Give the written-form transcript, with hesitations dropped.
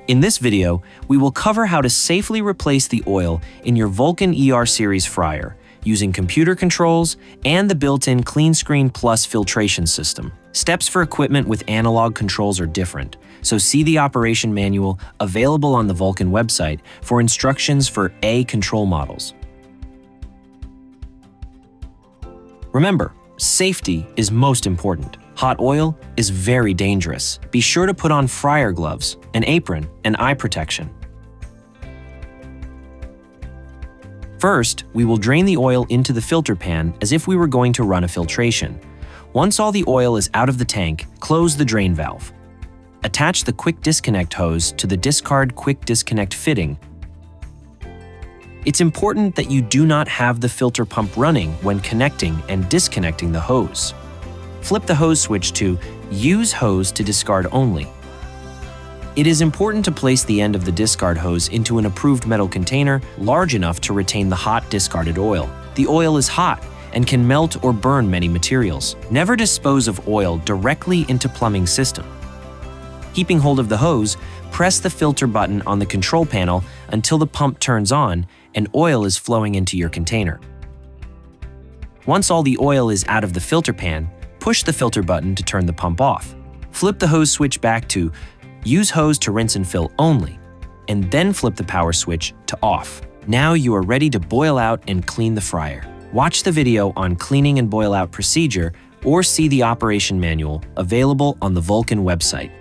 In this video, we will cover how to safely replace the oil in your Vulcan ER Series fryer using computer controls and the built-in KleenScreen PLUS filtration system. Steps for equipment with analog controls are different, so see the operation manual available on the Vulcan website for instructions for A control models. Remember, safety is most important. Hot oil is very dangerous. Be sure to put on fryer gloves, an apron, and eye protection. First, we will drain the oil into the filter pan as if we were going to run a filtration. Once all the oil is out of the tank, close the drain valve. Attach the quick disconnect hose to the discard quick disconnect fitting. It's important that you do not have the filter pump running when connecting and disconnecting the hose. Flip the hose switch to Use Hose to Discard Only. It is important to place the end of the discard hose into an approved metal container large enough to retain the hot discarded oil. The oil is hot and can melt or burn many materials. Never dispose of oil directly into plumbing system. Keeping hold of the hose, press the filter button on the control panel until the pump turns on and oil is flowing into your container. Once all the oil is out of the filter pan, push the filter button to turn the pump off. Flip the hose switch back to Use Hose to Rinse and Fill Only, and then flip the power switch to Off. Now you are ready to boil out and clean the fryer. Watch the video on cleaning and boil out procedure or see the operation manual available on the Vulcan website.